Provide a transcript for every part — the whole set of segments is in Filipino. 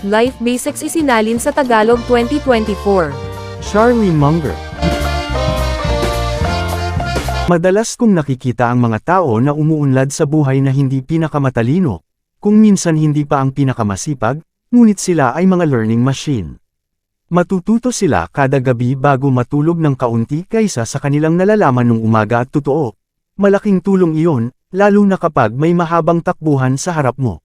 Life Basics isinalin sa Tagalog 2024. Charlie Munger. Madalas kong nakikita ang mga tao na umuunlad sa buhay na hindi pinakamatalino, kung minsan hindi pa ang pinakamasipag, ngunit sila ay mga learning machine. Matututo sila kada gabi bago matulog ng kaunti kaysa sa kanilang nalalaman nung umaga at totoo. Malaking tulong iyon, lalo na kapag may mahabang takbuhan sa harap mo.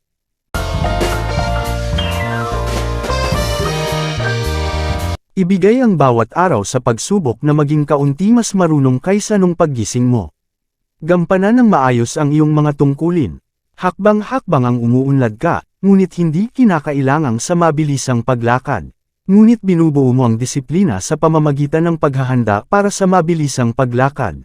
Ibigay ang bawat araw sa pagsubok na maging kaunti mas marunong kaysa nung paggising mo. Gampanan ng maayos ang iyong mga tungkulin. Hakbang-hakbang ang umuunlad ka, ngunit hindi kinakailangang sa mabilisang paglakad. Ngunit binubuo mo ang disiplina sa pamamagitan ng paghahanda para sa mabilisang paglakad.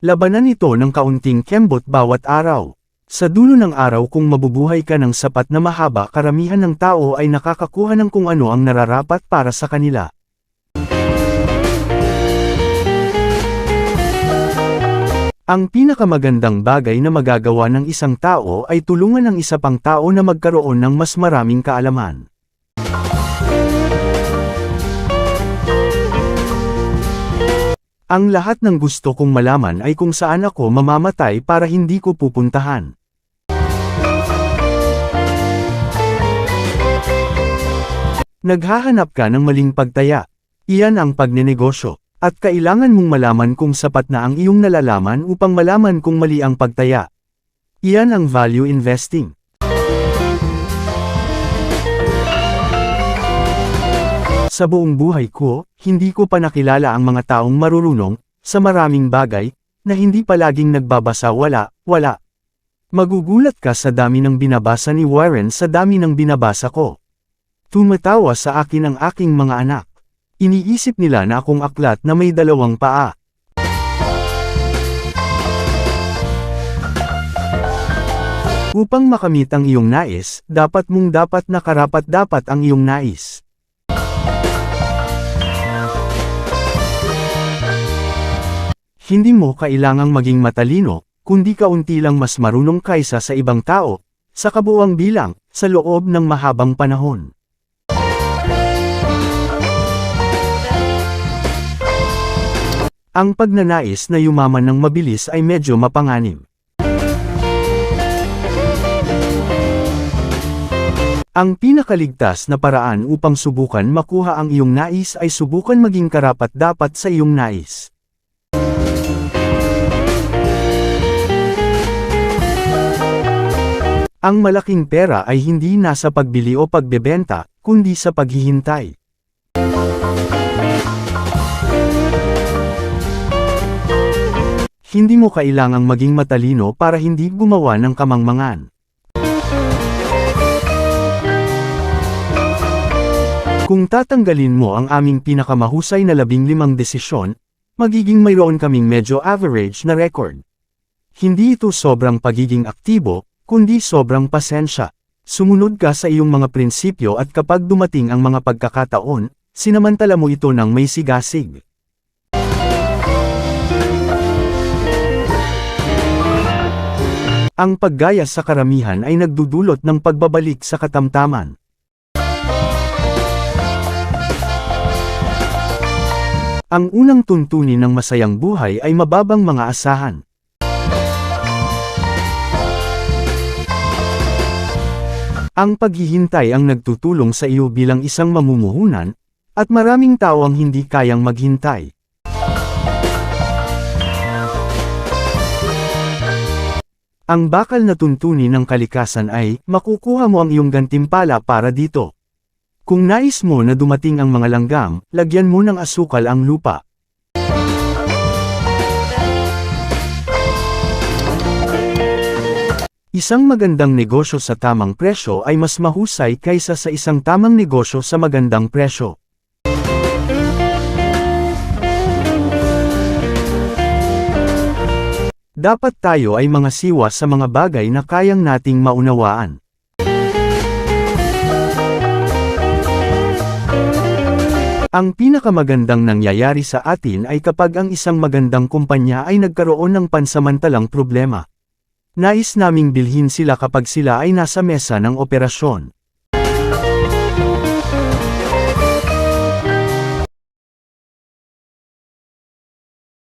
Labanan ito ng kaunting kembot bawat araw. Sa dulo ng araw kung mabubuhay ka ng sapat na mahaba, karamihan ng tao ay nakakakuha ng kung ano ang nararapat para sa kanila. Ang pinakamagandang bagay na magagawa ng isang tao ay tulungan ng isa pang tao na magkaroon ng mas maraming kaalaman. Ang lahat ng gusto kong malaman ay kung saan ako mamamatay para hindi ko pupuntahan. Naghahanap ka ng maling pagtaya. Iyan ang pagnenegosyo. At kailangan mong malaman kung sapat na ang iyong nalalaman upang malaman kung mali ang pagtaya. Iyan ang value investing. Sa buong buhay ko, hindi ko pa nakilala ang mga taong marurunong sa maraming bagay na hindi palaging nagbabasa wala. Magugulat ka sa dami ng binabasa ni Warren sa dami ng binabasa ko. Tumatawa sa akin ang aking mga anak. Iniisip nila na akong aklat na may dalawang paa. Upang makamit ang iyong nais, dapat na karapat-dapat ang iyong nais. Hindi mo kailangang maging matalino, kundi kaunti lang mas marunong kaysa sa ibang tao, sa kabuuang bilang, sa loob ng mahabang panahon. Ang pagnanais na yumaman ng mabilis ay medyo mapanganib. Ang pinakaligtas na paraan upang subukan makuha ang iyong nais ay subukan maging karapat-dapat sa iyong nais. Ang malaking pera ay hindi nasa pagbili o pagbebenta, kundi sa paghihintay. Hindi mo kailangang maging matalino para hindi gumawa ng kamangmangan. Kung tatanggalin mo ang aming pinakamahusay na 15 desisyon, magiging mayroon kaming medyo average na record. Hindi ito sobrang pagiging aktibo, kundi sobrang pasensya. Sumunod ka sa iyong mga prinsipyo at kapag dumating ang mga pagkakataon, sinamantala mo ito ng may sigasig. Ang paggaya sa karamihan ay nagdudulot ng pagbabalik sa katamtaman. Ang unang tuntunin ng masayang buhay ay mababang mga asahan. Ang paghihintay ang nagtutulong sa iyo bilang isang mamumuhunan, at maraming tao ang hindi kayang maghintay. Ang bakal na tuntunin ng kalikasan ay, makukuha mo ang iyong gantimpala para dito. Kung nais mo na dumating ang mga langgam, lagyan mo ng asukal ang lupa. Isang magandang negosyo sa tamang presyo ay mas mahusay kaysa sa isang tamang negosyo sa magandang presyo. Dapat tayo ay mga siwa sa mga bagay na kayang nating maunawaan. Ang pinakamagandang nangyayari sa atin ay kapag ang isang magandang kumpanya ay nagkaroon ng pansamantalang problema. Nais naming bilhin sila kapag sila ay nasa mesa ng operasyon.